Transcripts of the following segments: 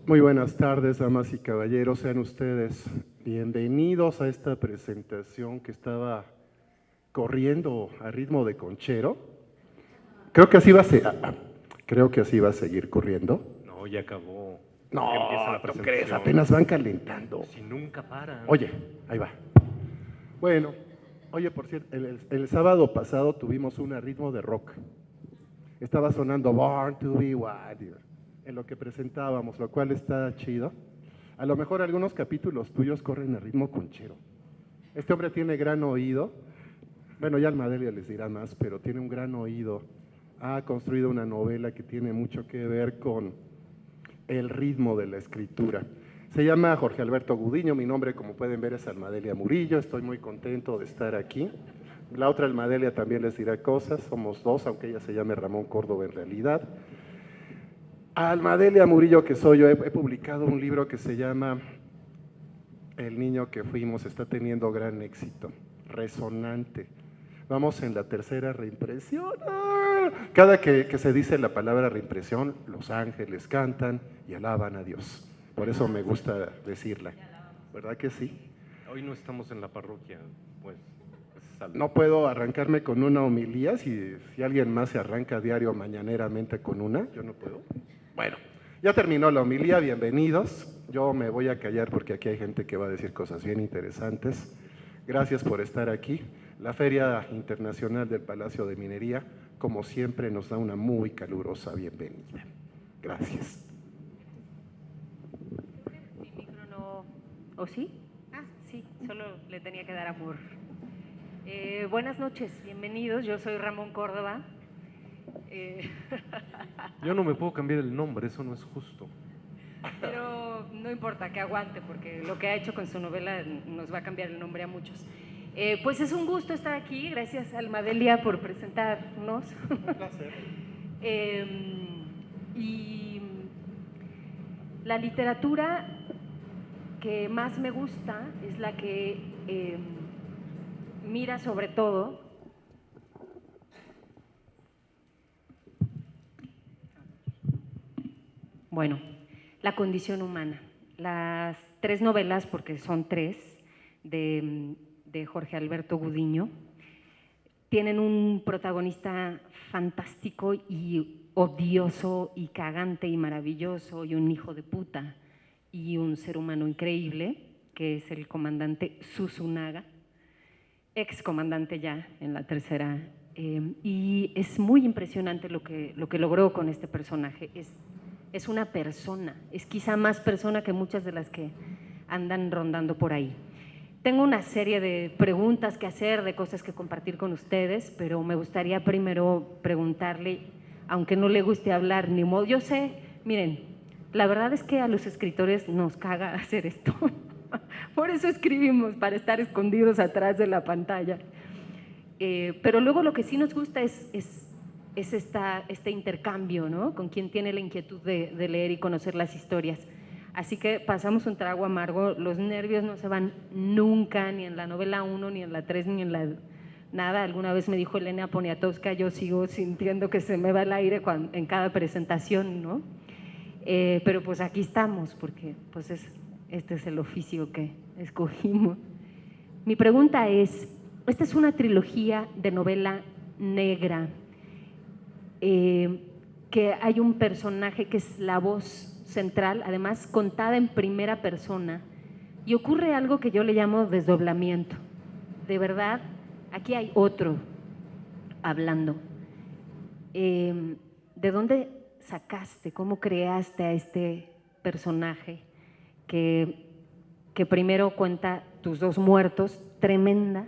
Muy buenas tardes, damas y caballeros. Sean ustedes bienvenidos a esta presentación que estaba corriendo a ritmo de conchero. Creo que así va a ser. Creo que así va a seguir corriendo. No, ya acabó. No, Ya empieza la ¿tú crees? presentación. Apenas van calentando. Si nunca paran. Oye, ahí va. Bueno, oye, por cierto, el sábado pasado tuvimos un ritmo de rock. Estaba sonando Born to Be Wild en lo que presentábamos, lo cual está chido. A lo mejor algunos capítulos tuyos corren a ritmo conchero. Este hombre tiene gran oído. Bueno, ya Almadelia les dirá más, pero tiene un gran oído. Ha construido una novela que tiene mucho que ver con el ritmo de la escritura. Se llama Jorge Alberto Gudiño, mi nombre, como pueden ver, es Almadelia Murillo. Estoy muy contento de estar aquí. La otra Almadelia también les dirá cosas, somos dos, aunque ella se llame Ramón Córdoba en realidad. Almadelia Murillo, que soy yo, he publicado un libro que se llama El niño que fuimos, está teniendo gran éxito, resonante. Vamos en la tercera reimpresión. Cada que se dice la palabra reimpresión, los ángeles cantan y alaban a Dios. Por eso me gusta decirla. ¿Verdad que sí? Hoy no estamos en la parroquia, pues. No puedo arrancarme con una homilía si alguien más se arranca diario mañaneramente con una. Yo no puedo. Bueno, ya terminó la homilía, bienvenidos. Yo me voy a callar porque aquí hay gente que va a decir cosas bien interesantes. Gracias por estar aquí. La Feria Internacional del Palacio de Minería, como siempre, nos da una muy calurosa bienvenida. Gracias. Mi micro no... ¿O sí? Ah, sí, solo le tenía que dar amor. Buenas noches, bienvenidos. Yo soy Ramón Córdoba. Yo no me puedo cambiar el nombre, eso no es justo. Pero no importa, que aguante, porque lo que ha hecho con su novela nos va a cambiar el nombre a muchos. Pues es un gusto estar aquí, gracias Almadelia por presentarnos. Un placer. Y la literatura que más me gusta es la que mira sobre todo la condición humana. Las tres novelas, porque son tres, de Jorge Alberto Gudiño, tienen un protagonista fantástico y odioso y cagante y maravilloso y un hijo de puta y un ser humano increíble, que es el comandante Susunaga, ex comandante ya en la tercera, y es muy impresionante lo que logró con este personaje. Es una persona, es quizá más persona que muchas de las que andan rondando por ahí. Tengo una serie de preguntas que hacer, de cosas que compartir con ustedes, pero me gustaría primero preguntarle, aunque no le guste hablar ni modo, yo sé, miren, la verdad es que a los escritores nos caga hacer esto. Por eso escribimos, para estar escondidos atrás de la pantalla. Pero luego lo que sí nos gusta es este intercambio, ¿no? Con quien tiene la inquietud de leer y conocer las historias. Así que pasamos un trago amargo, los nervios no se van nunca, ni en la novela 1, ni en la 3, ni en la nada. Alguna vez me dijo Elena Poniatowska, yo sigo sintiendo que se me va el aire en cada presentación, ¿no? Pero pues aquí estamos, porque pues este es el oficio que escogimos. Mi pregunta es, esta es una trilogía de novela negra, que hay un personaje que es la voz central, además contada en primera persona, y ocurre algo que yo le llamo desdoblamiento. De verdad, aquí hay otro hablando. ¿De dónde sacaste, cómo creaste a este personaje que primero cuenta tus dos muertos, tremenda,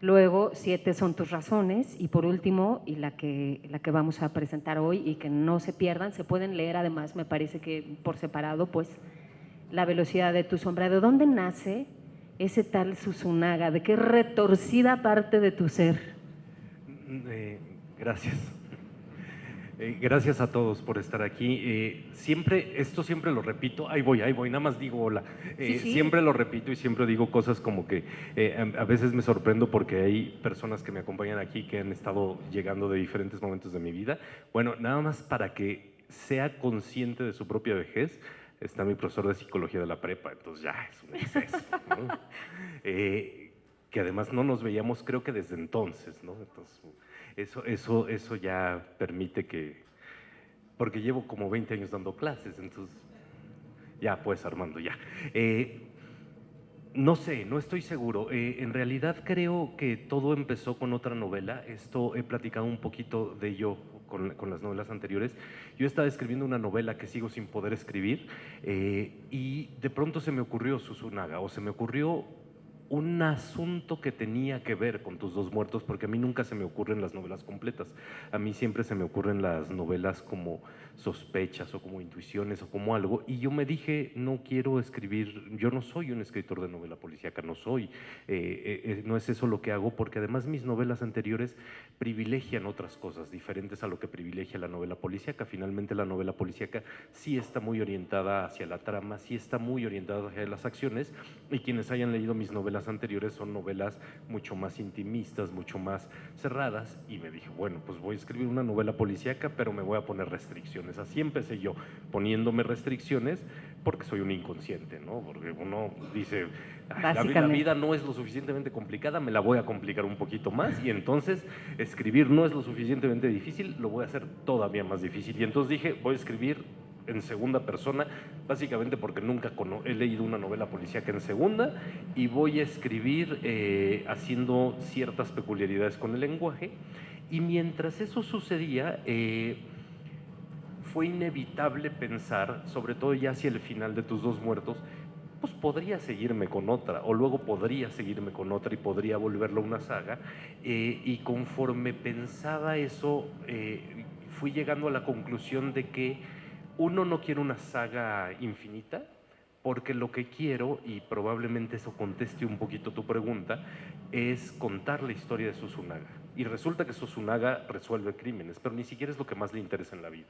luego 7 son tus razones y por último, y la que vamos a presentar hoy y que no se pierdan, se pueden leer además, me parece que por separado, pues La velocidad de tu sombra? ¿De dónde nace ese tal Susunaga? ¿De qué retorcida parte de tu ser? Gracias. Gracias a todos por estar aquí. Esto siempre lo repito, ahí voy, nada más digo hola. Sí. Siempre lo repito y siempre digo cosas como que a veces me sorprendo porque hay personas que me acompañan aquí que han estado llegando de diferentes momentos de mi vida. Bueno, nada más para que sea consciente de su propia vejez, está mi profesor de psicología de la prepa, entonces ya es un exceso, ¿no? Que además no nos veíamos creo que desde entonces, ¿no? Entonces, eso ya permite que, porque llevo como 20 años dando clases, entonces, ya pues Armando, ya. No sé, no estoy seguro. En realidad creo que todo empezó con otra novela. Esto he platicado un poquito de ello con las novelas anteriores. Yo estaba escribiendo una novela que sigo sin poder escribir y de pronto se me ocurrió Susunaga, o se me ocurrió un asunto que tenía que ver con tus dos muertos, porque a mí nunca se me ocurren las novelas completas. A mí siempre se me ocurren las novelas como sospechas o como intuiciones o como algo, y yo me dije, no quiero escribir, yo no soy un escritor de novela policíaca, no soy, no es eso lo que hago, porque además mis novelas anteriores privilegian otras cosas diferentes a lo que privilegia la novela policíaca. Finalmente la novela policíaca sí está muy orientada hacia la trama, sí está muy orientada hacia las acciones, y quienes hayan leído mis novelas anteriores son novelas mucho más intimistas, mucho más cerradas, y me dije, bueno, pues voy a escribir una novela policíaca, pero me voy a poner restricciones. Así empecé yo, poniéndome restricciones, porque soy un inconsciente, ¿no? Porque uno dice, la vida no es lo suficientemente complicada, me la voy a complicar un poquito más, y entonces escribir no es lo suficientemente difícil, lo voy a hacer todavía más difícil. Y entonces dije, voy a escribir en segunda persona, básicamente porque nunca he leído una novela policíaca en segunda, y voy a escribir haciendo ciertas peculiaridades con el lenguaje. Y mientras eso sucedía, fue inevitable pensar, sobre todo ya hacia el final de tus dos muertos, pues podría seguirme con otra, o luego podría seguirme con otra y podría volverlo una saga. Y conforme pensaba eso, fui llegando a la conclusión de que uno no quiere una saga infinita, porque lo que quiero, y probablemente eso conteste un poquito tu pregunta, es contar la historia de Susunaga. Y resulta que Susunaga resuelve crímenes, pero ni siquiera es lo que más le interesa en la vida.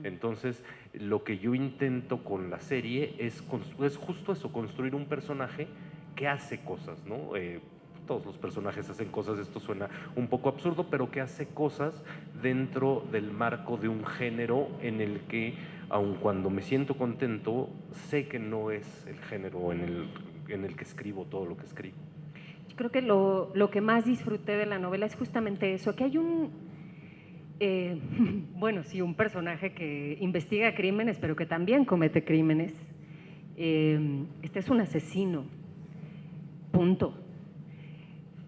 Entonces, lo que yo intento con la serie es justo eso, construir un personaje que hace cosas, ¿no? Todos los personajes hacen cosas, esto suena un poco absurdo, pero que hace cosas dentro del marco de un género en el que, aun cuando me siento contento, sé que no es el género en el que escribo todo lo que escribo. Yo creo que lo que más disfruté de la novela es justamente eso, que hay bueno, sí, un personaje que investiga crímenes, pero que también comete crímenes. Este es un asesino, punto.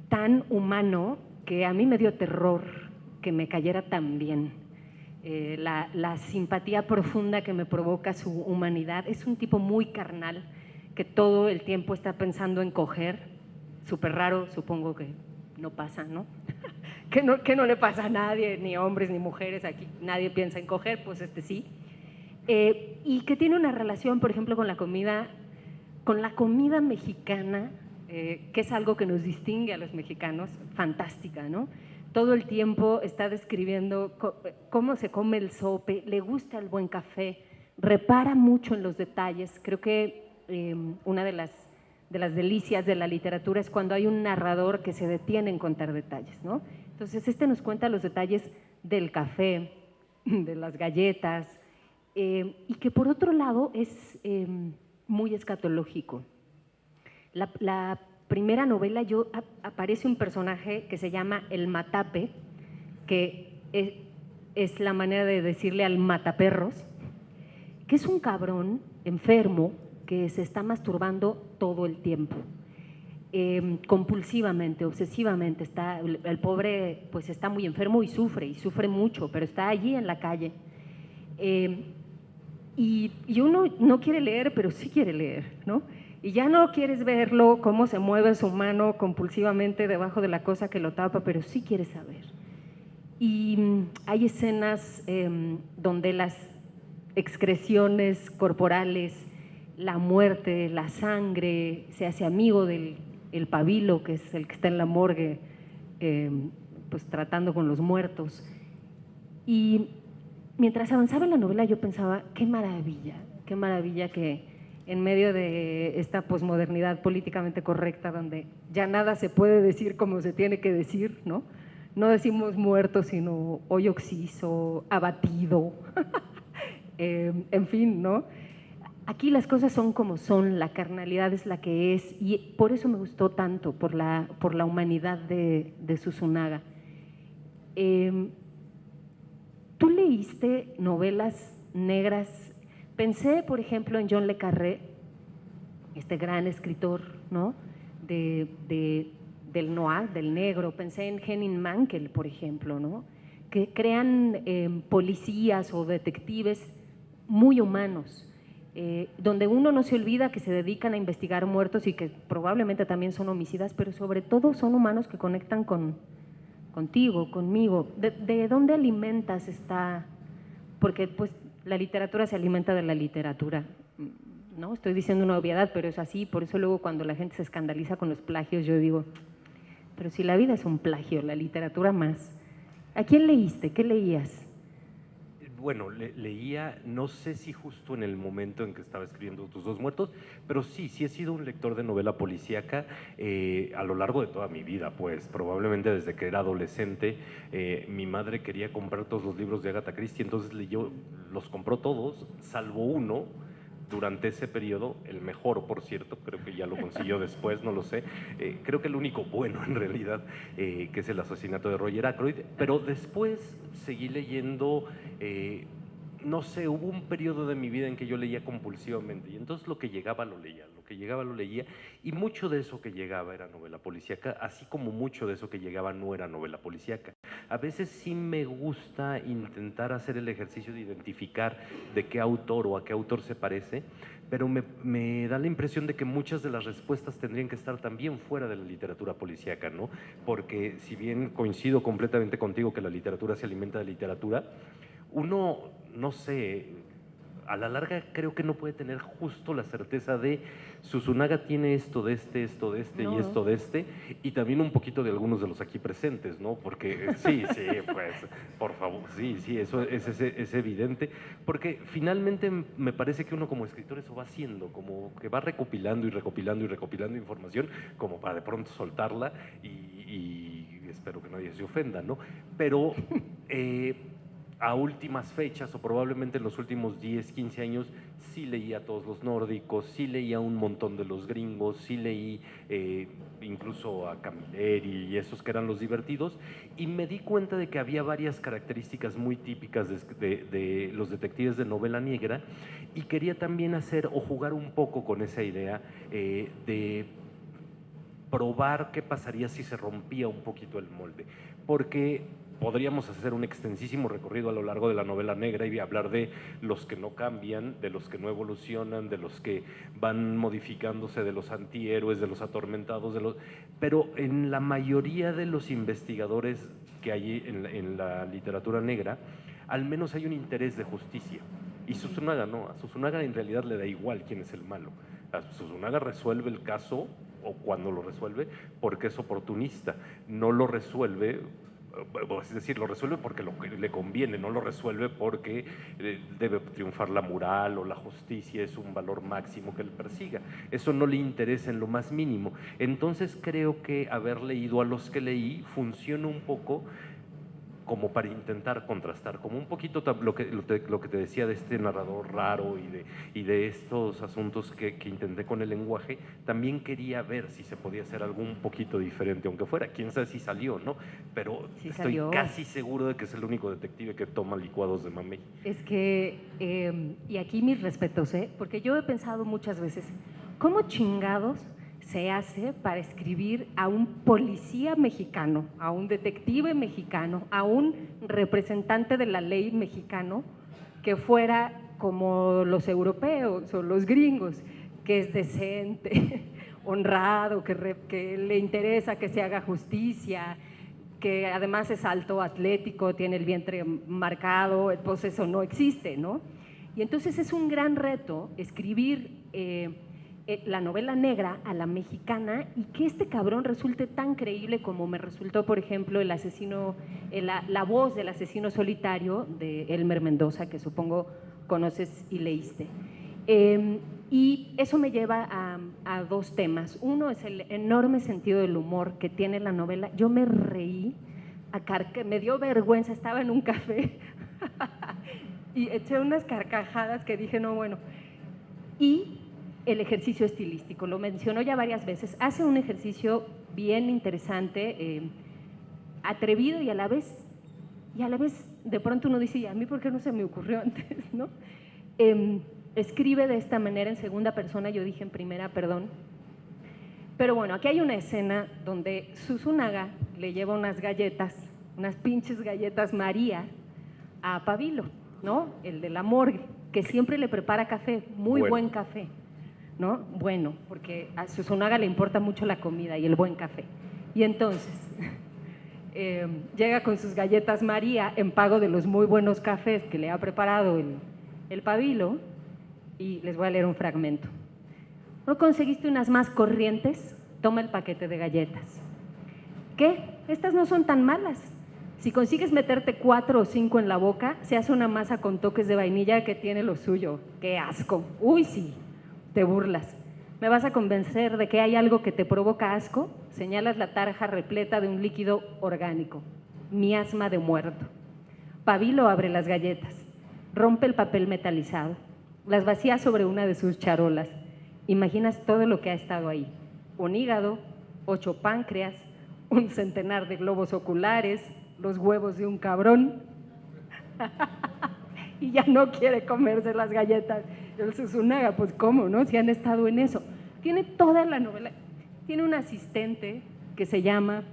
Tan humano que a mí me dio terror que me cayera tan bien. La simpatía profunda que me provoca su humanidad. Es un tipo muy carnal que todo el tiempo está pensando en coger. Súper raro, supongo que no pasa, ¿no? que no le pasa a nadie, ni hombres ni mujeres, aquí nadie piensa en coger, pues este sí. Y que tiene una relación, por ejemplo, con la comida mexicana, que es algo que nos distingue a los mexicanos, fantástica, ¿no? Todo el tiempo está describiendo cómo se come el sope, le gusta el buen café, repara mucho en los detalles. Creo que una de las delicias de la literatura es cuando hay un narrador que se detiene en contar detalles, ¿no? Entonces, este nos cuenta los detalles del café, de las galletas, y que por otro lado es muy escatológico. La primera novela aparece un personaje que se llama el Matape, que es la manera de decirle al mataperros, que es un cabrón enfermo que se está masturbando todo el tiempo, compulsivamente, obsesivamente. El pobre pues está muy enfermo y sufre mucho, pero está allí en la calle. Y uno no quiere leer, pero sí quiere leer, ¿no? Y ya no quieres verlo, cómo se mueve su mano compulsivamente debajo de la cosa que lo tapa, pero sí quieres saber. Y hay escenas donde las excreciones corporales, la muerte, la sangre, se hace amigo del pabilo, que es el que está en la morgue, pues tratando con los muertos. Y mientras avanzaba en la novela yo pensaba, qué maravilla que en medio de esta posmodernidad políticamente correcta, donde ya nada se puede decir como se tiene que decir, ¿no? No decimos muerto, sino hoy oxiso, abatido, en fin, ¿no? aquí las cosas son como son, la carnalidad es la que es, y por eso me gustó tanto, por la humanidad de Zuzunnaga. ¿Tú leíste novelas negras? Pensé, por ejemplo, en John le Carré, este gran escritor, ¿no? Del noir, del negro. Pensé en Henning Mankell, por ejemplo, ¿no? Que crean policías o detectives muy humanos, donde uno no se olvida que se dedican a investigar muertos y que probablemente también son homicidas, pero sobre todo son humanos que conectan contigo, conmigo. ¿De dónde alimentas esta? Porque pues la literatura se alimenta de la literatura, ¿no? Estoy diciendo una obviedad, pero es así. Por eso luego cuando la gente se escandaliza con los plagios, yo digo, pero si la vida es un plagio, la literatura más. ¿A quién leíste? ¿Qué leías? Bueno, leía, no sé si justo en el momento en que estaba escribiendo Tus dos muertos, pero sí he sido un lector de novela policíaca a lo largo de toda mi vida, pues probablemente desde que era adolescente. Mi madre quería comprar todos los libros de Agatha Christie, entonces los compró todos, salvo uno. Durante ese periodo, el mejor, por cierto, creo que ya lo consiguió después, no lo sé, creo que el único bueno en realidad, que es El asesinato de Roger Ackroyd, pero después seguí leyendo, no sé, hubo un periodo de mi vida en que yo leía compulsivamente, y entonces lo que llegaba lo leía, y mucho de eso que llegaba era novela policíaca, así como mucho de eso que llegaba no era novela policíaca. A veces sí me gusta intentar hacer el ejercicio de identificar de qué autor o a qué autor se parece, pero me da la impresión de que muchas de las respuestas tendrían que estar también fuera de la literatura policíaca, ¿no? Porque si bien coincido completamente contigo que la literatura se alimenta de literatura, uno, no sé, a la larga creo que no puede tener justo la certeza de Zuzunnaga tiene esto de este No, y esto de este, y también un poquito de algunos de los aquí presentes, ¿no? Porque sí, pues, por favor, sí, eso es evidente, porque finalmente me parece que uno como escritor eso va haciendo, como que va recopilando y recopilando y recopilando información, como para de pronto soltarla y espero que nadie se ofenda, ¿no? Pero a últimas fechas o probablemente en los últimos 10, 15 años sí leía a todos los nórdicos, sí leía un montón de los gringos, sí leí incluso a Camilleri y esos que eran los divertidos, y me di cuenta de que había varias características muy típicas de los detectives de novela negra, y quería también hacer o jugar un poco con esa idea de probar qué pasaría si se rompía un poquito el molde, porque podríamos hacer un extensísimo recorrido a lo largo de la novela negra y hablar de los que no cambian, de los que no evolucionan, de los que van modificándose, de los antihéroes, de los atormentados, pero en la mayoría de los investigadores que hay en la literatura negra, al menos hay un interés de justicia. Y Zuzunnaga no, a Zuzunnaga en realidad le da igual quién es el malo. A Zuzunnaga resuelve el caso, o cuando lo resuelve, porque es oportunista. No lo resuelve, es decir, lo resuelve porque le conviene, no lo resuelve porque debe triunfar la moral o la justicia es un valor máximo que él persiga. Eso no le interesa en lo más mínimo. Entonces creo que haber leído a los que leí funciona un poco como para intentar contrastar, como un poquito lo que te decía de este narrador raro y de estos asuntos que intenté con el lenguaje. También quería ver si se podía hacer algo un poquito diferente, aunque fuera, quién sabe si salió, ¿no? Pero sí estoy salió. casi seguro de que es el único detective que toma licuados de mamey. Es que, y aquí mis respetos, porque yo he pensado muchas veces, ¿cómo chingados se hace para escribir a un policía mexicano, a un detective mexicano, a un representante de la ley mexicano que fuera como los europeos o los gringos, que es decente, honrado, que le interesa que se haga justicia, que además es alto, atlético, tiene el vientre marcado? Pues eso no existe, ¿no? Y entonces es un gran reto escribir la novela negra a la mexicana y que este cabrón resulte tan creíble como me resultó, por ejemplo, el asesino, la voz del asesino solitario de Elmer Mendoza, que supongo conoces y leíste. Y eso me lleva a dos temas. Uno es el enorme sentido del humor que tiene la novela. Yo me reí, me dio vergüenza, estaba en un café y eché unas carcajadas que dije, no, bueno. y el ejercicio estilístico. Lo mencionó ya varias veces. Hace un ejercicio bien interesante, atrevido y a la vez de pronto uno dice, ¿y a mí por qué no se me ocurrió antes? ¿No? Escribe de esta manera en segunda persona, yo dije en primera, perdón. Pero bueno, aquí hay una escena donde Susunaga le lleva unas galletas, unas pinches galletas María a Pabilo, ¿no? El de la morgue, que siempre le prepara café, muy buen café, ¿no? Bueno, porque a Susunaga le importa mucho la comida y el buen café. Y entonces llega con sus galletas María en pago de los muy buenos cafés que le ha preparado el Pabilo, y les voy a leer un fragmento. ¿No conseguiste unas más corrientes? Toma el paquete de galletas. ¿Qué? Estas no son tan malas. Si consigues meterte 4 o 5 en la boca, se hace una masa con toques de vainilla que tiene lo suyo. ¡Qué asco! ¡Uy, sí! Te burlas. ¿Me vas a convencer de que hay algo que te provoca asco? Señalas la tarja repleta de un líquido orgánico. Miasma de muerto. Pabilo abre las galletas. Rompe el papel metalizado. Las vacía sobre una de sus charolas. Imaginas todo lo que ha estado ahí. Un hígado, 8 páncreas, un centenar de globos oculares, los huevos de un cabrón. Y ya no quiere comerse las galletas. El Susunaga, pues cómo, ¿no? Si han estado en eso. Tiene toda la novela. Tiene un asistente que se llama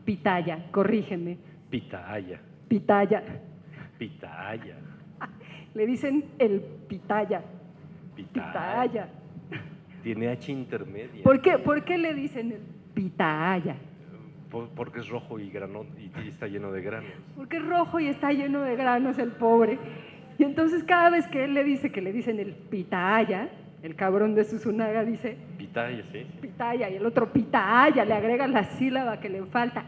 Pitaya, corrígeme. Pitaya. Pitaya. Pitaya. Le dicen el Pitaya. Pitaya. Tiene H intermedia. ¿Por qué le dicen el Pitaya? Porque es rojo y está lleno de granos. Porque es rojo y está lleno de granos el pobre. Y entonces cada vez que él le dice que le dicen el Pitaya, el cabrón de Susunaga dice Pitaya, sí. Pitaya, y el otro Pitaya, le agrega la sílaba que le falta.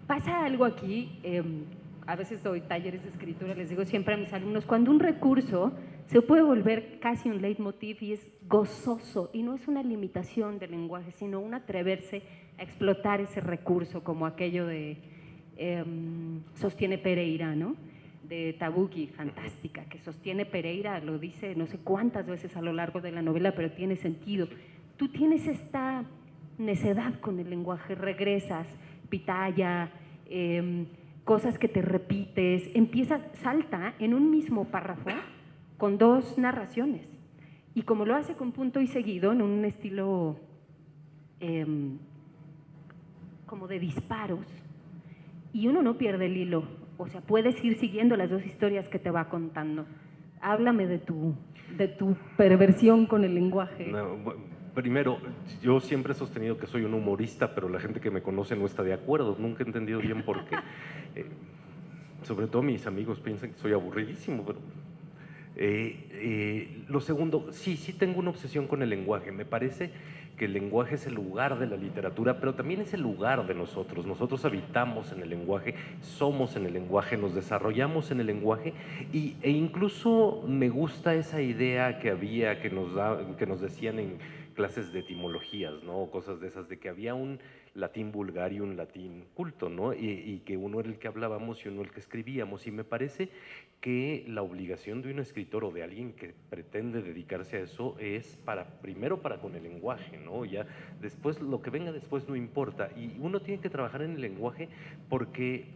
Pasa algo aquí, a veces doy talleres de escritura, les digo siempre a mis alumnos, cuando un recurso se puede volver casi un leitmotiv y es gozoso, y no es una limitación del lenguaje, sino un atreverse a explotar ese recurso, como aquello de Sostiene Pereira, ¿no? De Tabucchi, fantástica, que Sostiene Pereira, lo dice no sé cuántas veces a lo largo de la novela, pero tiene sentido. Tú tienes esta necedad con el lenguaje, regresas, Pitaya, cosas que te repites, salta en un mismo párrafo con 2 narraciones, y como lo hace con punto y seguido, en un estilo como de disparos, y uno no pierde el hilo, o sea, puedes ir siguiendo las 2 historias que te va contando. Háblame de tu perversión con el lenguaje. No, primero, yo siempre he sostenido que soy un humorista, pero la gente que me conoce no está de acuerdo. Nunca he entendido bien por qué. Sobre todo mis amigos piensan que soy aburridísimo, pero... lo segundo, sí tengo una obsesión con el lenguaje. Me parece que el lenguaje es el lugar de la literatura, pero también es el lugar de nosotros. Nosotros habitamos en el lenguaje, somos en el lenguaje, nos desarrollamos en el lenguaje, e incluso me gusta esa idea que había, que nos decían en clases de etimologías, ¿no? Cosas de esas, de que había un latín vulgar y un latín culto, ¿no? Y que uno era el que hablábamos y uno el que escribíamos, y me parece que la obligación de un escritor o de alguien que pretende dedicarse a eso es primero para con el lenguaje, ¿no? Ya después, lo que venga después no importa, y uno tiene que trabajar en el lenguaje porque,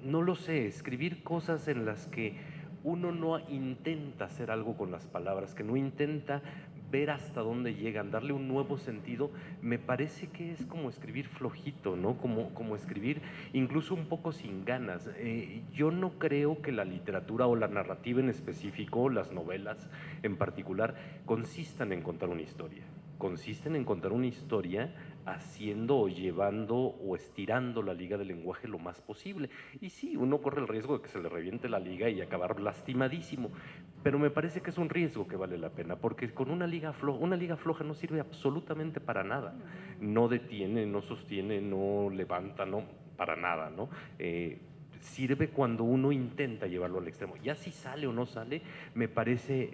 no lo sé, escribir cosas en las que uno no intenta hacer algo con las palabras, que no intenta ver hasta dónde llegan, darle un nuevo sentido, me parece que es como escribir flojito, ¿no? Como escribir incluso un poco sin ganas. Yo no creo que la literatura o la narrativa en específico, las novelas en particular, consistan en contar una historia. Consisten en contar una historia haciendo o llevando o estirando la liga del lenguaje lo más posible. Y sí, uno corre el riesgo de que se le reviente la liga y acabar lastimadísimo, pero me parece que es un riesgo que vale la pena, porque con una liga floja no sirve absolutamente para nada. No detiene, no sostiene, no levanta, no, para nada, ¿no? Sirve cuando uno intenta llevarlo al extremo. Ya si sale o no sale, me parece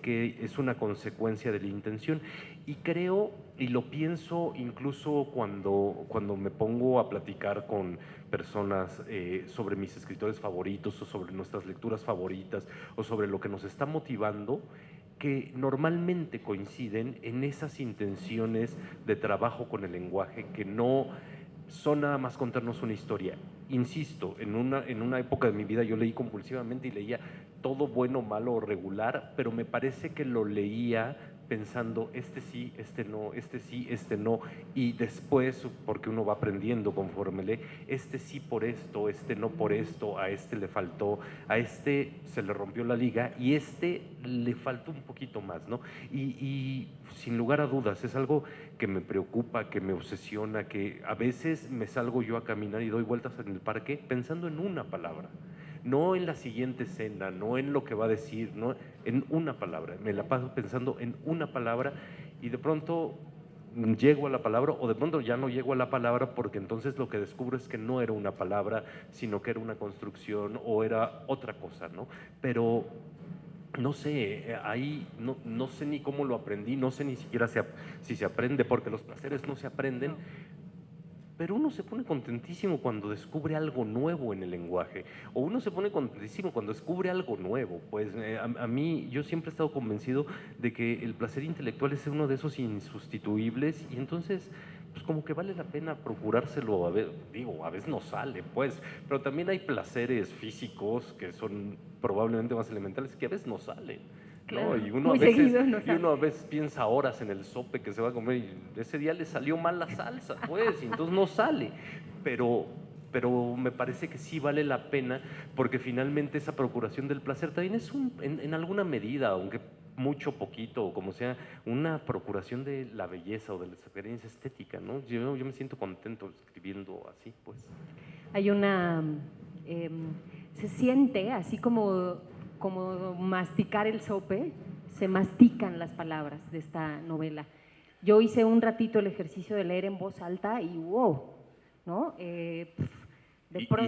que es una consecuencia de la intención. Y creo, y lo pienso incluso cuando me pongo a platicar con personas sobre mis escritores favoritos o sobre nuestras lecturas favoritas o sobre lo que nos está motivando, que normalmente coinciden en esas intenciones de trabajo con el lenguaje, que no son nada más contarnos una historia. Insisto, en una época de mi vida yo leí compulsivamente y leía todo bueno, malo o regular, pero me parece que lo leía pensando, este sí, este no, este sí, este no, y después, porque uno va aprendiendo conforme lee, este sí por esto, este no por esto, a este le faltó, a este se le rompió la liga y este le faltó un poquito más, ¿no? Y sin lugar a dudas, es algo que me preocupa, que me obsesiona, que a veces me salgo yo a caminar y doy vueltas en el parque pensando en una palabra, no en la siguiente escena, no en lo que va a decir, no, en una palabra. Me la paso pensando en una palabra y de pronto llego a la palabra o de pronto ya no llego a la palabra porque entonces lo que descubro es que no era una palabra, sino que era una construcción o era otra cosa, ¿no? Pero no sé, ahí no sé ni cómo lo aprendí, no sé ni siquiera si se aprende, porque los placeres no se aprenden, pero uno se pone contentísimo cuando descubre algo nuevo en el lenguaje, o uno se pone contentísimo cuando descubre algo nuevo. Pues a mí, yo siempre he estado convencido de que el placer intelectual es uno de esos insustituibles, y entonces, pues como que vale la pena procurárselo. A veces no sale, pues, pero también hay placeres físicos que son probablemente más elementales que a veces no salen. Claro, ¿No? Y uno muy a veces, seguido no y uno a sabe. veces piensa horas en el sope que se va a comer y ese día le salió mal la salsa, pues, y entonces no sale. Pero, pero me parece que sí vale la pena porque finalmente esa procuración del placer también es en alguna medida, aunque mucho, poquito, o como sea, una procuración de la belleza o de la experiencia estética, ¿no? Yo me siento contento escribiendo así, pues. Hay una, em, se siente así como masticar el sope, se mastican las palabras de esta novela. Yo hice un ratito el ejercicio de leer en voz alta y wow, ¿no? Y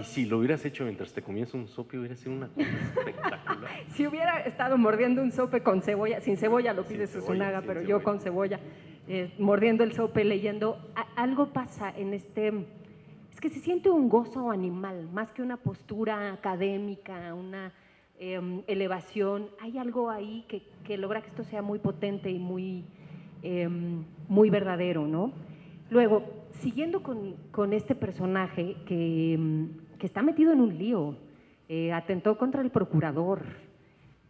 si lo hubieras hecho mientras te comías un sope, hubiera sido una cosa espectacular. Si hubiera estado mordiendo un sope con cebolla, sin cebolla lo pide Susunaga, sin pero yo cebolla. con cebolla, mordiendo el sope, leyendo, algo pasa en es que se siente un gozo animal, más que una postura académica, una elevación. Hay algo ahí que logra que esto sea muy potente y muy verdadero, ¿no? Luego, siguiendo con este personaje que está metido en un lío, atentó contra el procurador,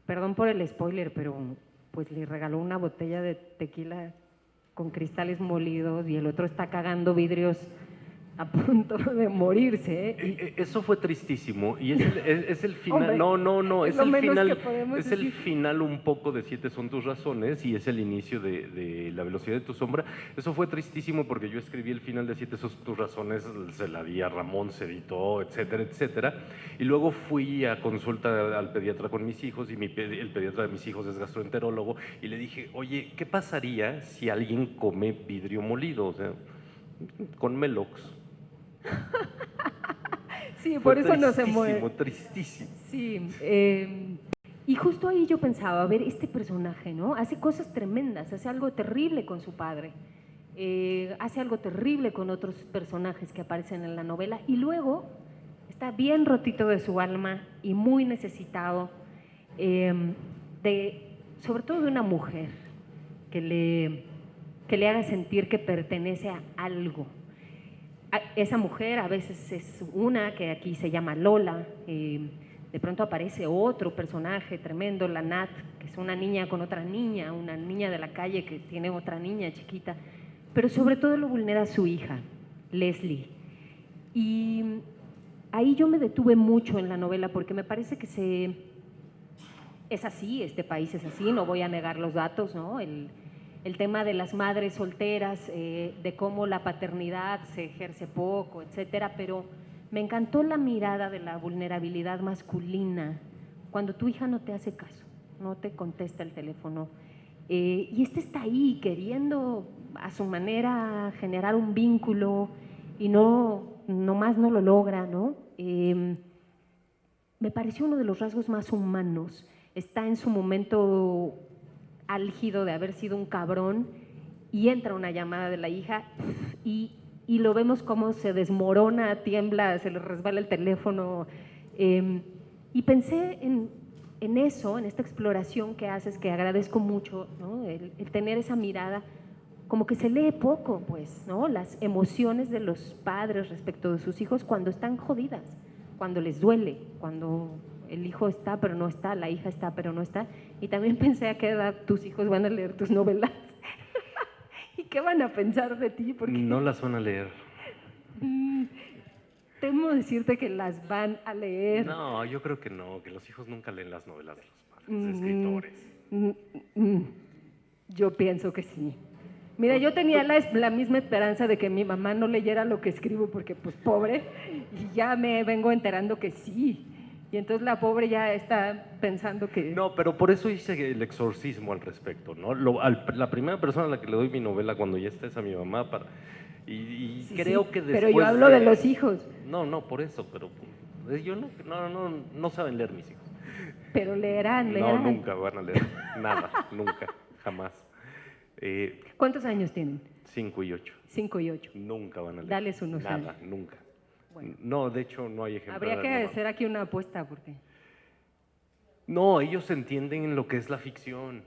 perdón por el spoiler, pero pues le regaló una botella de tequila con cristales molidos y el otro está cagando vidrios a punto de morirse. Eso fue tristísimo y es el final. Hombre, No, es es lo el menos final. que podemos Es el decir. final un poco de Siete son tus razones y es el inicio de La velocidad de tu sombra. Eso fue tristísimo porque yo escribí el final de Siete son tus razones, se la di a Ramón, se editó, etcétera, etcétera. Y luego fui a consulta al pediatra con mis hijos y el pediatra de mis hijos es gastroenterólogo y le dije, oye, ¿qué pasaría si alguien come vidrio molido? O sea, con Melox. Sí, Fue por eso no se muere. tristísimo. Sí, y justo ahí yo pensaba, a ver, este personaje, ¿no? Hace cosas tremendas, hace algo terrible con su padre, hace algo terrible con otros personajes que aparecen en la novela y luego está bien rotito de su alma y muy necesitado sobre todo de una mujer que le haga sentir que pertenece a algo. Esa mujer a veces es una que aquí se llama Lola, de pronto aparece otro personaje tremendo, la Nat, que es una niña con otra niña, una niña de la calle que tiene otra niña chiquita, pero sobre todo lo vulnera su hija, Leslie. Y ahí yo me detuve mucho en la novela porque me parece que es así, este país es así, no voy a negar los datos, ¿no? El tema de las madres solteras, de cómo la paternidad se ejerce poco, etcétera, pero me encantó la mirada de la vulnerabilidad masculina cuando tu hija no te hace caso, no te contesta el teléfono, y está ahí queriendo a su manera generar un vínculo y nomás no lo logra, ¿no? Me pareció uno de los rasgos más humanos. Está en su momento álgido de haber sido un cabrón y entra una llamada de la hija y lo vemos cómo se desmorona, tiembla, se le resbala el teléfono, y pensé en eso, en esta exploración que haces, que agradezco mucho, ¿no? El tener esa mirada, como que se lee poco, pues, ¿no? Las emociones de los padres respecto de sus hijos cuando están jodidas, cuando les duele, cuando el hijo está pero no está, la hija está pero no está. Y también pensé a qué edad tus hijos van a leer tus novelas y qué van a pensar de ti, porque No las van a leer. temo decirte que las van a leer. No, yo creo que no, que los hijos nunca leen las novelas de los padres, escritores. Yo pienso que sí. Mira, yo tenía la misma esperanza de que mi mamá no leyera lo que escribo porque pues pobre, y ya me vengo enterando que sí. Y entonces la pobre ya está pensando que… No, pero por eso hice el exorcismo al respecto, ¿no? La primera persona a la que le doy mi novela cuando ya está es a mi mamá. Y Sí, creo sí, que después… pero yo hablo de los hijos. No, por eso, pero ellos no saben leer mis hijos. Pero leerán. No, nunca van a leer nada, nunca, jamás. ¿Cuántos años tienen? 5 y 8. 5 y 8. Nunca van a leer. Dales unos nada, años. nunca. Bueno. No, de hecho no hay ejemplo. Habría que hacer aquí una apuesta porque… No, ellos entienden lo que es la ficción.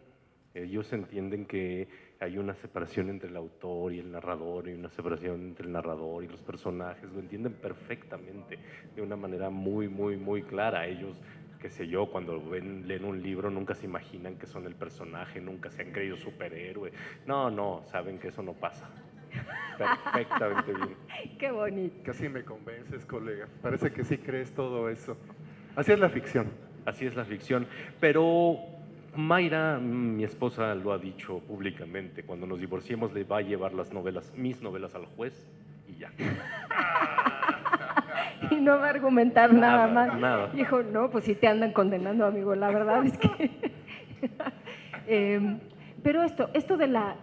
Ellos entienden que hay una separación entre el autor y el narrador, y una separación entre el narrador y los personajes. Lo entienden perfectamente, de una manera muy, muy, muy clara. Ellos, qué sé yo, cuando leen un libro nunca se imaginan que son el personaje, nunca se han creído superhéroe. No, saben que eso no pasa. Perfectamente bien. Qué bonito. Casi me convences, colega. Parece que sí crees todo eso. Así es la ficción. Así es la ficción. Pero Mayra, mi esposa, lo ha dicho públicamente. Cuando nos divorciemos le va a llevar mis novelas al juez y ya. Y no va a argumentar nada más. Nada. Dijo, no, pues sí te andan condenando, amigo. La verdad es que… pero esto de la…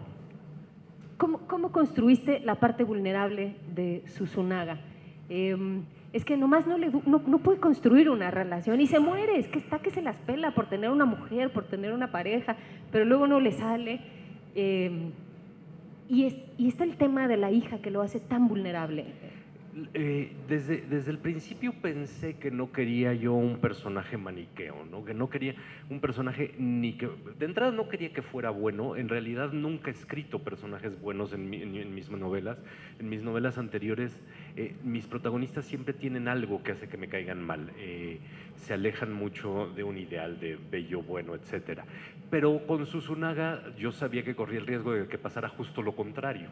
¿Cómo construiste la parte vulnerable de Susunaga? Es que nomás no puede construir una relación y se muere, es que está que se las pela por tener una mujer, por tener una pareja, pero luego no le sale. Y está el tema de la hija que lo hace tan vulnerable. Desde el principio pensé que no quería yo un personaje maniqueo, ¿no? Que no quería un personaje de entrada no quería que fuera bueno. En realidad nunca he escrito personajes buenos en mis novelas. En mis novelas anteriores, mis protagonistas siempre tienen algo que hace que me caigan mal. Se alejan mucho de un ideal de bello, bueno, etcétera. Pero con Susunaga yo sabía que corría el riesgo de que pasara justo lo contrario.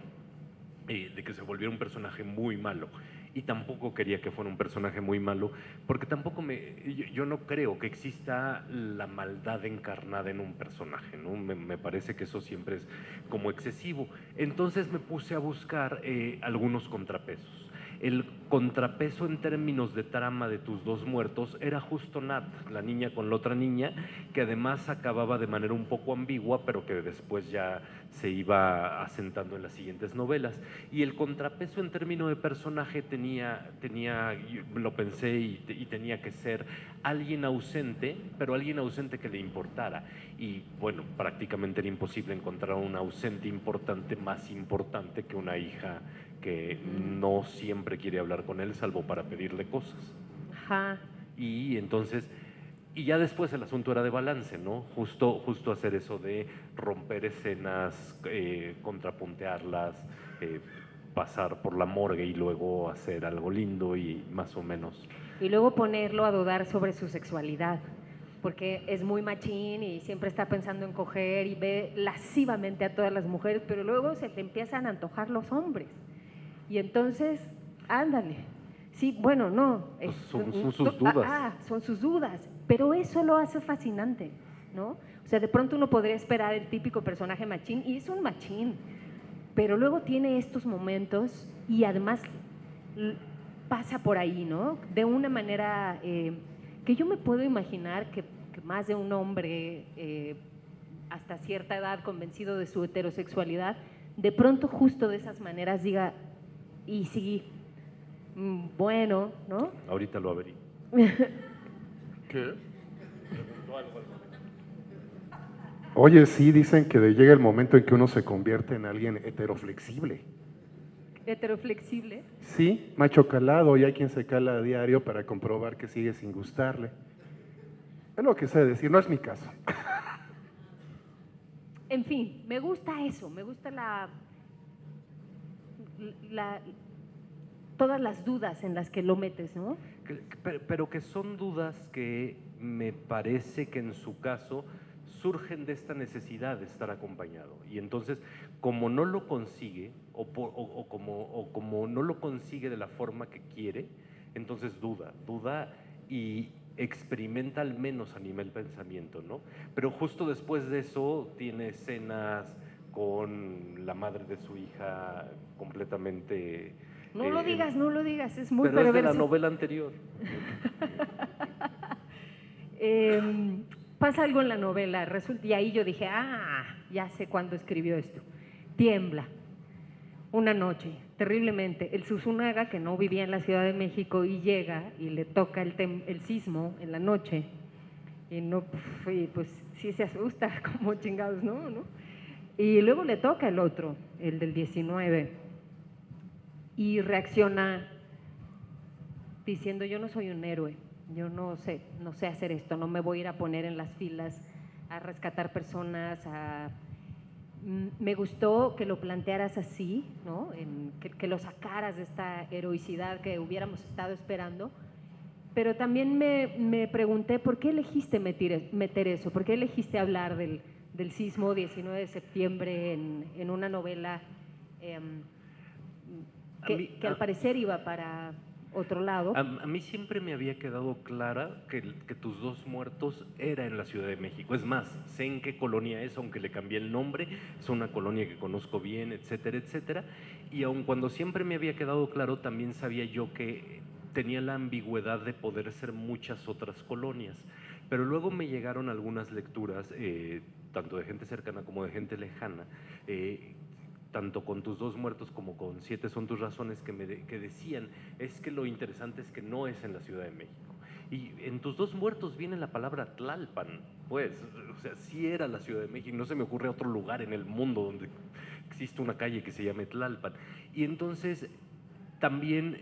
De que se volviera un personaje muy malo, y tampoco quería que fuera un personaje muy malo porque tampoco yo no creo que exista la maldad encarnada en un personaje, ¿no? Me parece que eso siempre es como excesivo. Entonces me puse a buscar algunos contrapesos. El contrapeso en términos de trama de Tus dos muertos era justo Nat, la niña con la otra niña, que además acababa de manera un poco ambigua, pero que después ya se iba asentando en las siguientes novelas. Y el contrapeso en términos de personaje lo pensé y tenía que ser alguien ausente, pero alguien ausente que le importara. Y bueno, prácticamente era imposible encontrar un ausente importante más importante que una hija que no siempre quiere hablar con él, salvo para pedirle cosas. Ajá. Y entonces, y ya después el asunto era de balance, ¿no? Justo hacer eso de romper escenas, contrapuntearlas, pasar por la morgue y luego hacer algo lindo y más o menos. Y luego ponerlo a dudar sobre su sexualidad, porque es muy machín y siempre está pensando en coger y ve lascivamente a todas las mujeres, pero luego se le empiezan a antojar los hombres. Y entonces, ándale. Sí, bueno, no. Son sus dudas. Son sus dudas. Pero eso lo hace fascinante, ¿no? O sea, de pronto uno podría esperar el típico personaje machín, y es un machín. Pero luego tiene estos momentos y además pasa por ahí, ¿no? De una manera que yo me puedo imaginar que más de un hombre hasta cierta edad convencido de su heterosexualidad, de pronto justo de esas maneras diga, y sí, bueno, ¿no? Ahorita lo averí. ¿Qué? Oye, sí, dicen que llega el momento en que uno se convierte en alguien heteroflexible. ¿Heteroflexible? Sí, macho calado, y hay quien se cala a diario para comprobar que sigue sin gustarle. Es lo que sé decir, no es mi caso. En fin, me gusta eso, me gusta la- todas las dudas en las que lo metes, ¿no? Pero que son dudas que me parece que en su caso surgen de esta necesidad de estar acompañado. Y entonces, como no lo consigue, o como no lo consigue de la forma que quiere, entonces duda y experimenta al menos a nivel pensamiento, ¿no? Pero justo después de eso tiene escenas con la madre de su hija completamente... No lo en- digas, no lo digas, es muy pero es de la perverso. novela anterior. Pasa algo en la novela, resulta, y ahí yo dije, ya sé cuándo escribió esto. Tiembla, una noche, terriblemente. El Susunaga, que no vivía en la Ciudad de México, y llega y le toca el sismo en la noche, y no, y pues sí se asusta, como chingados, ¿no? Y luego le toca el otro, el del 19, y reacciona diciendo, yo no soy un héroe, yo no sé hacer esto, no me voy a ir a poner en las filas a rescatar personas, me gustó que lo plantearas así, ¿no? Que lo sacaras de esta heroicidad que hubiéramos estado esperando, pero también me pregunté por qué elegiste meter eso, por qué elegiste hablar del sismo 19 de septiembre en una novela que al parecer iba para otro lado. A mí siempre me había quedado clara que Tus dos muertos era en la Ciudad de México. Es más, sé en qué colonia es, aunque le cambié el nombre, es una colonia que conozco bien, etcétera, etcétera. Y aun cuando siempre me había quedado claro, también sabía yo que tenía la ambigüedad de poder ser muchas otras colonias. Pero luego me llegaron algunas lecturas, tanto de gente cercana como de gente lejana, tanto con Tus dos muertos como con Siete son tus razones, que decían, es que lo interesante es que no es en la Ciudad de México. Y en Tus dos muertos viene la palabra Tlalpan, pues, o sea, sí era la Ciudad de México, no se me ocurre otro lugar en el mundo donde existe una calle que se llame Tlalpan. Y entonces también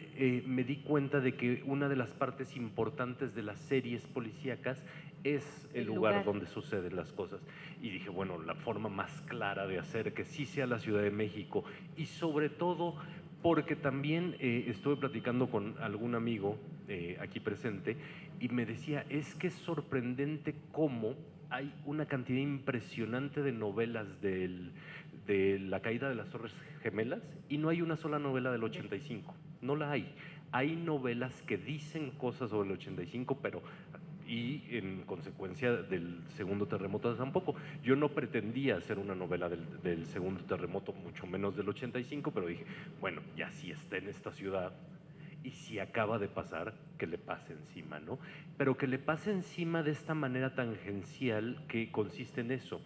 me di cuenta de que una de las partes importantes de las series policíacas es el lugar donde suceden las cosas. Y dije, bueno, la forma más clara de hacer que sí sea la Ciudad de México, y sobre todo porque también estuve platicando con algún amigo aquí presente y me decía, es que es sorprendente cómo hay una cantidad impresionante de novelas de la caída de las Torres Gemelas y no hay una sola novela del 85, no la hay. Hay novelas que dicen cosas sobre el 85, pero y en consecuencia del segundo terremoto tampoco. Yo no pretendía hacer una novela del segundo terremoto, mucho menos del 85, pero dije, bueno, ya si está en esta ciudad y si acaba de pasar, que le pase encima, ¿no? Pero que le pase encima de esta manera tangencial que consiste en eso.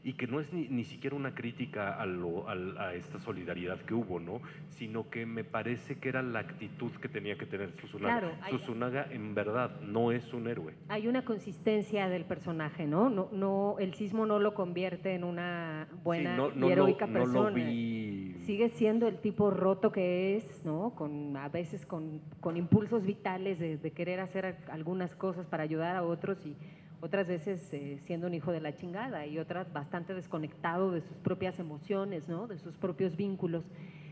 Y que no es ni siquiera una crítica a esta solidaridad que hubo, ¿no? Sino que me parece que era la actitud que tenía que tener Susunaga. Claro, Susunaga en verdad no es un héroe. hay una consistencia del personaje, ¿no? No, el sismo no lo convierte en una buena Sí, y heroica no persona. lo vi. Sigue siendo el tipo roto que es, ¿no? A veces con impulsos vitales de querer hacer algunas cosas para ayudar a otros, y otras veces siendo un hijo de la chingada, y otras bastante desconectado de sus propias emociones, ¿no? De sus propios vínculos.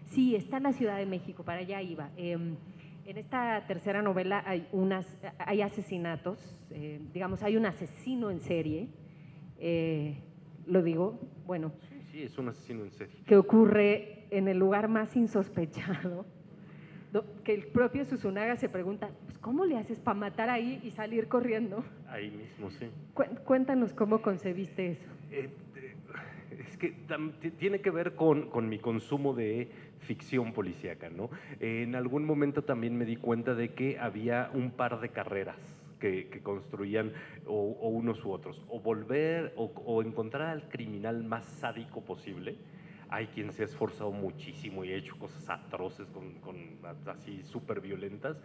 Sí, está en la Ciudad de México, para allá iba. En esta tercera novela hay asesinatos, digamos, hay un asesino en serie, lo digo, bueno, Sí, es un asesino en serie. que ocurre en el lugar más insospechado, que el propio Susunaga se pregunta, pues, ¿cómo le haces para matar ahí y salir corriendo? Ahí mismo, sí. Cuéntanos cómo concebiste eso. Es que tiene que ver con mi consumo de ficción policíaca, ¿no? En algún momento también me di cuenta de que había un par de carreras que construían o unos u otros, o volver o encontrar al criminal más sádico posible. Hay quien se ha esforzado muchísimo y ha hecho cosas atroces así súper violentas,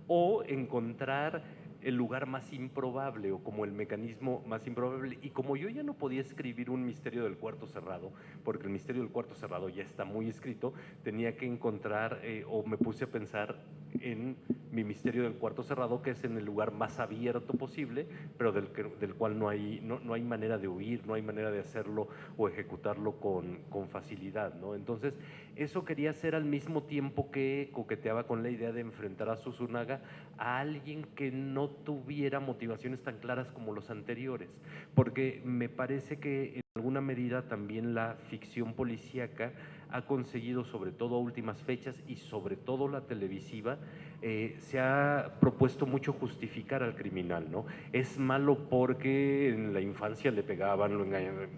o encontrar el lugar más improbable o como el mecanismo más improbable. Y como yo ya no podía escribir un misterio del cuarto cerrado, porque el misterio del cuarto cerrado ya está muy escrito, tenía que encontrar o me puse a pensar en mi misterio del cuarto cerrado, que es en el lugar más abierto posible, pero del cual no hay manera de huir, no hay manera de hacerlo o ejecutarlo con facilidad, ¿no? Entonces, eso quería hacer al mismo tiempo que coqueteaba con la idea de enfrentar a Susunaga, a alguien que no tuviera motivaciones tan claras como los anteriores, porque me parece que en alguna medida también la ficción policíaca ha conseguido, sobre todo a últimas fechas y sobre todo la televisiva, se ha propuesto mucho justificar al criminal, ¿no? Es malo porque en la infancia le pegaban, lo engañaban,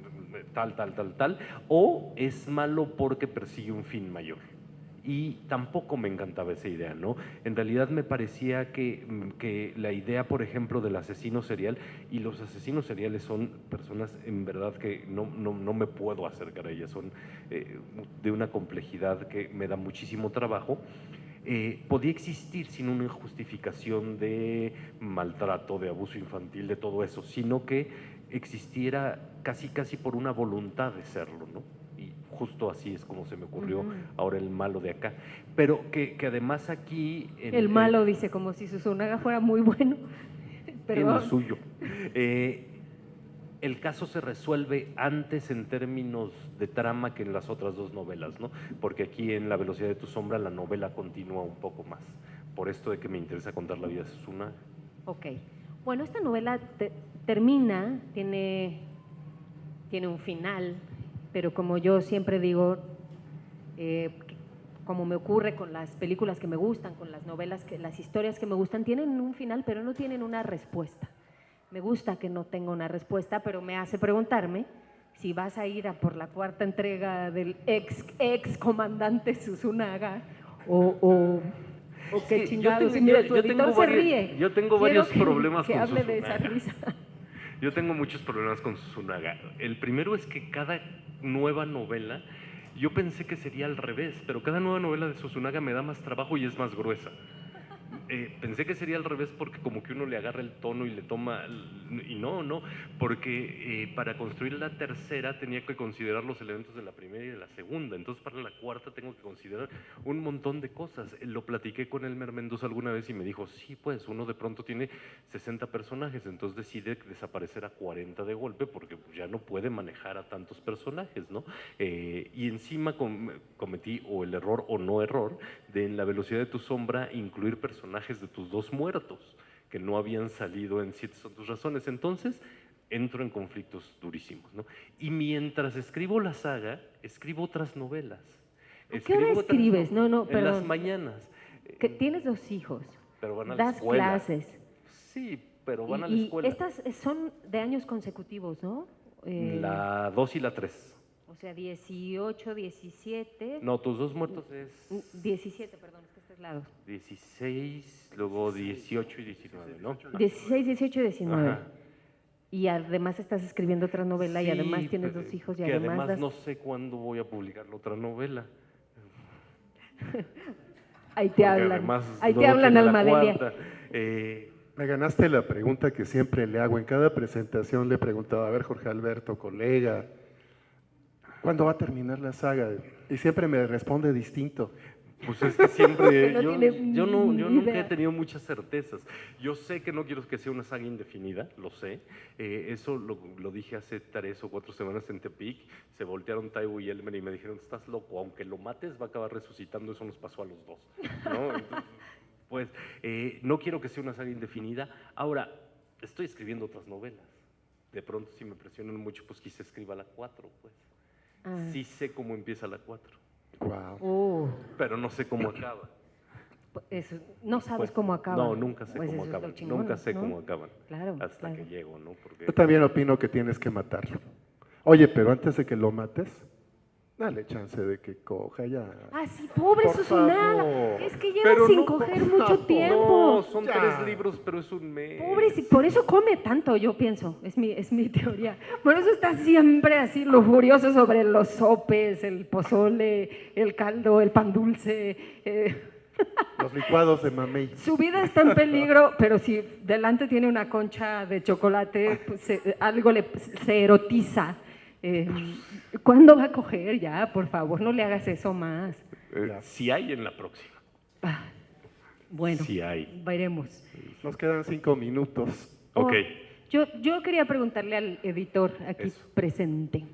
tal, o es malo porque persigue un fin mayor. Y tampoco me encantaba esa idea, ¿no? En realidad me parecía que la idea, por ejemplo, del asesino serial, y los asesinos seriales son personas en verdad que no me puedo acercar a ellas, son de una complejidad que me da muchísimo trabajo. Podía existir sin una justificación de maltrato, de abuso infantil, de todo eso, sino que existiera casi por una voluntad de serlo, ¿no? Y justo así es como se me ocurrió ahora el malo de acá. Pero que además aquí… El malo dice como si Susunaga fuera muy bueno. Tiene lo suyo. El caso se resuelve antes en términos de trama que en las otras dos novelas, ¿no? Porque aquí en La velocidad de tu sombra la novela continúa un poco más, por esto de que me interesa contar la vida de Susunaga. Ok. Bueno, esta novela termina, tiene un final, pero como yo siempre digo, como me ocurre con las películas que me gustan, con las novelas, las historias que me gustan, tienen un final, pero no tienen una respuesta. Me gusta que no tenga una respuesta, pero me hace preguntarme si vas a ir a por la cuarta entrega del ex comandante Susunaga o qué chingados. Y mira, tu editor se ríe. Yo tengo varios problemas con Susunaga. Que hable de esa risa. Yo tengo muchos problemas con Susunaga. El primero es que cada nueva novela, yo pensé que sería al revés, pero cada nueva novela de Susunaga me da más trabajo y es más gruesa. Pensé que sería al revés porque como que uno le agarra el tono y le toma… Y no, porque para construir la tercera tenía que considerar los elementos de la primera y de la segunda. Entonces para la cuarta tengo que considerar un montón de cosas. Lo platiqué con Elmer Mendoza alguna vez y me dijo, sí, pues uno de pronto tiene 60 personajes, entonces decide desaparecer a 40 de golpe porque ya no puede manejar a tantos personajes, ¿no? Y encima cometí o el error o no error de en La velocidad de tu sombra incluir personajes de tus dos muertos que no habían salido en Siete son tus razones. Entonces entro en conflictos durísimos, ¿no? Y mientras escribo la saga, escribo otras novelas. ¿Qué hora escribes? No, en las mañanas. Que tienes 2 hijos. Pero van a la escuela. Das clases. Sí, pero van a la escuela. Y estas son de años consecutivos, ¿no? La 2 y la 3. O sea, 18, 17. No, tus dos muertos es… 17, perdón, es que este es la 2. 16, luego 18 y 19, ¿no? 16, 18 y 19. Ajá. Y además estás escribiendo otra novela, sí, y además tienes 2 hijos y además no sé cuándo voy a publicar la otra novela. Ahí te hablan, Almadelia. Me ganaste la pregunta que siempre le hago. En cada presentación le preguntaba, a ver, Jorge Alberto, colega, ¿cuándo va a terminar la saga? Y siempre me responde distinto. Pues es que siempre, yo nunca idea. he tenido muchas certezas. Yo sé que no quiero que sea una saga indefinida, lo sé. Eso lo dije hace 3 o 4 semanas en Tepic. Se voltearon Taibo y Elmer y me dijeron, estás loco, aunque lo mates va a acabar resucitando. Eso nos pasó a los dos, ¿no? Entonces, pues no quiero que sea una saga indefinida. Ahora, estoy escribiendo otras novelas. De pronto, si me presionan mucho, pues quizá escriba la 4, pues. Sí sé cómo empieza la 4. Wow. Pero no sé cómo acaba. No sabes cómo acaba. No, nunca sé cómo acaban. Nunca sé cómo acaban. Claro. Hasta que llego, ¿no? Porque… Yo también opino que tienes que matarlo. Oye, pero antes de que lo mates, dale chance de que coja ya. Ah, sí, pobre Por Susunaga. favor. Es que lleva sin coger mucho tiempo. No, son 3 libros, pero es un mes. Pobre, por eso come tanto, yo pienso. Es mi teoría. Por eso está siempre así lujurioso sobre los sopes, el pozole, el caldo, el pan dulce. Los licuados de mamey. Su vida está en peligro, pero si delante tiene una concha de chocolate, pues algo se erotiza. ¿Cuándo va a coger ya? Por favor, no le hagas eso más. Si hay en la próxima. Ah, bueno, Sí hay. veremos. Nos quedan 5 minutos. Ok. Yo quería preguntarle al editor aquí Eso. presente.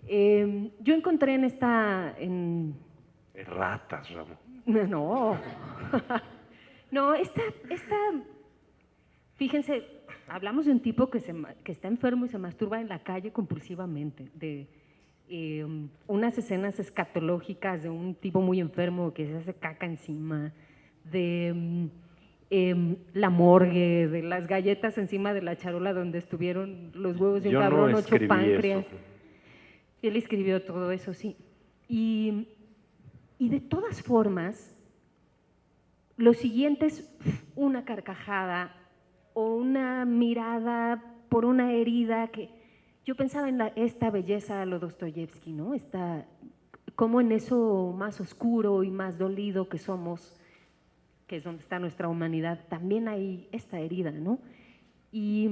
Yo encontré Ratas, Ramón. No. No, fíjense, hablamos de un tipo que está enfermo y se masturba en la calle compulsivamente, de unas escenas escatológicas de un tipo muy enfermo que se hace caca encima, de la morgue, de las galletas encima de la charola donde estuvieron los huevos de un Yo cabrón, no 8 escribí páncreas. eso. Él escribió todo eso, sí. Y de todas formas, lo siguiente es una carcajada o una mirada por una herida que yo pensaba en esta belleza a lo Dostoyevsky, ¿no? Como en eso más oscuro y más dolido que somos, que es donde está nuestra humanidad, también hay esta herida, ¿no? Y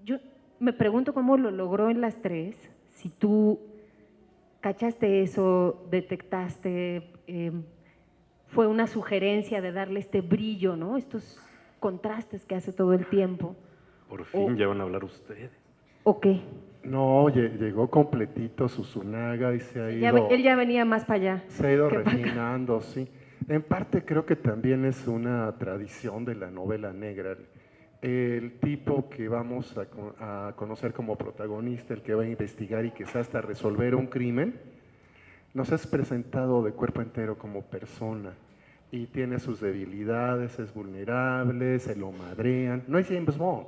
yo me pregunto cómo lo logró en las tres, si tú cachaste eso, detectaste, fue una sugerencia de darle este brillo, ¿no? Estos contrastes que hace todo el tiempo. Por fin ya van a hablar ustedes. ¿O qué? No, llegó completito Susunaga y se ha ido. Él ya venía más para allá. Se ha ido que para acá. refinando, sí. En parte creo que también es una tradición de la novela negra. El tipo que vamos a conocer como protagonista, el que va a investigar y quizás hasta resolver un crimen, nos es presentado de cuerpo entero como persona y tiene sus debilidades, es vulnerable, se lo madrean. No es James Bond,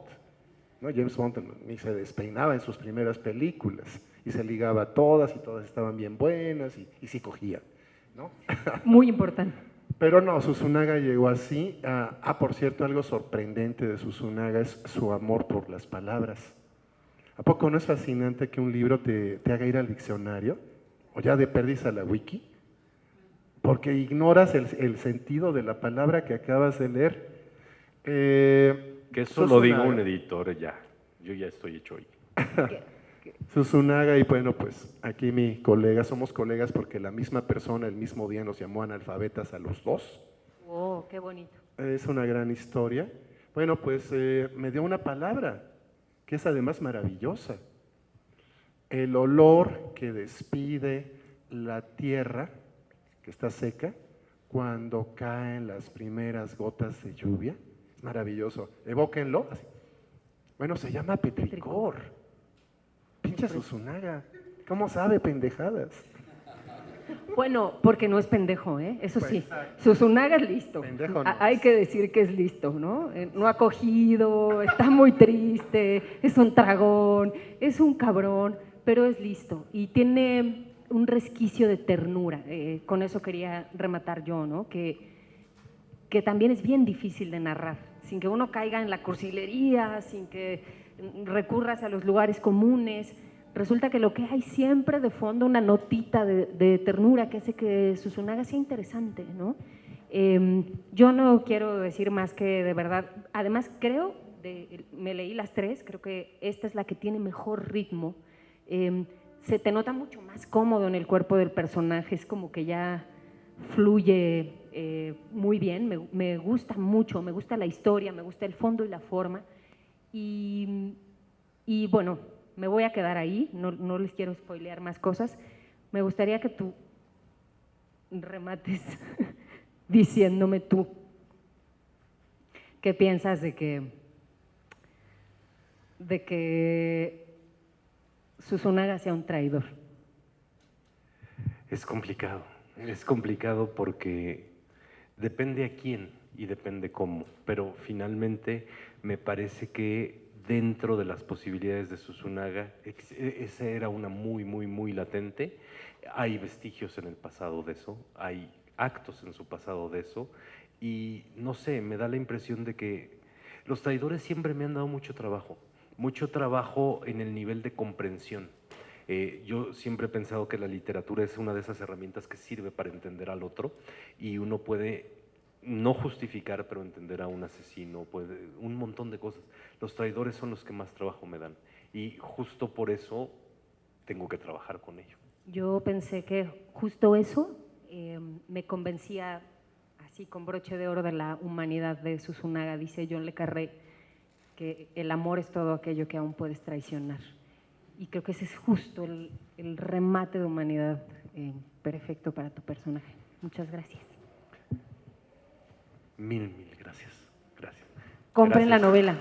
¿no? James Bond ni se despeinaba en sus primeras películas y se ligaba a todas y todas estaban bien buenas y sí cogían, ¿no? Muy importante. Pero no, Susunaga llegó así. Por cierto, algo sorprendente de Susunaga es su amor por las palabras. ¿A poco no es fascinante que un libro te haga ir al diccionario o ya de perdiz a la wiki? Porque ignoras el sentido de la palabra que acabas de leer. Que eso lo diga Susunaga. un editor ya. Yo ya estoy hecho ahí. Susunaga y bueno, pues aquí mi colega, somos colegas porque la misma persona el mismo día nos llamó analfabetas a los dos. Oh, qué bonito. Es una gran historia. Bueno, pues me dio una palabra que es además maravillosa. El olor que despide la tierra, que está seca, cuando caen las primeras gotas de lluvia. Es maravilloso. Evóquenlo. Así. Bueno, se llama petricor. Pinche Susunaga. ¿Cómo sabe pendejadas? Bueno, porque no es pendejo, ¿eh? Eso Pues, sí. Susunaga es listo. Pendejo no Hay es. que decir que es listo, ¿no? No ha cogido, está muy triste, es un tragón, es un cabrón, pero es listo. Y tiene un resquicio de ternura. Con eso quería rematar yo, ¿no? Que también es bien difícil de narrar, sin que uno caiga en la cursilería, sin que recurras a los lugares comunes. Resulta que lo que hay siempre de fondo, una notita de ternura que hace que Susunaga sea interesante, ¿no? Yo no quiero decir más que de verdad, además creo, me leí las tres, creo que esta es la que tiene mejor ritmo, se te nota mucho más cómodo en el cuerpo del personaje, es como que ya fluye muy bien, me gusta mucho, me gusta la historia, me gusta el fondo y la forma, y bueno, me voy a quedar ahí, no les quiero spoilear más cosas. Me gustaría que tú remates diciéndome tú qué piensas de que Susunaga sea un traidor. Es complicado porque depende a quién y depende cómo, pero finalmente me parece que dentro de las posibilidades de Susunaga, esa era una muy latente. Hay vestigios en el pasado de eso, hay actos en su pasado de eso, y no sé, me da la impresión de que los traidores siempre me han dado mucho trabajo en el nivel de comprensión. Yo siempre he pensado que la literatura es una de esas herramientas que sirve para entender al otro y uno puede no justificar, pero entender a un asesino, puede, un montón de cosas. Los traidores son los que más trabajo me dan y justo por eso tengo que trabajar con ello. Yo pensé que justo eso me convencía así con broche de oro de la humanidad de Susunaga, dice John le Carré, que el amor es todo aquello que aún puedes traicionar. Y creo que ese es justo el remate de humanidad perfecto para tu personaje. Muchas gracias. Mil gracias. Gracias. Compren Gracias. la novela.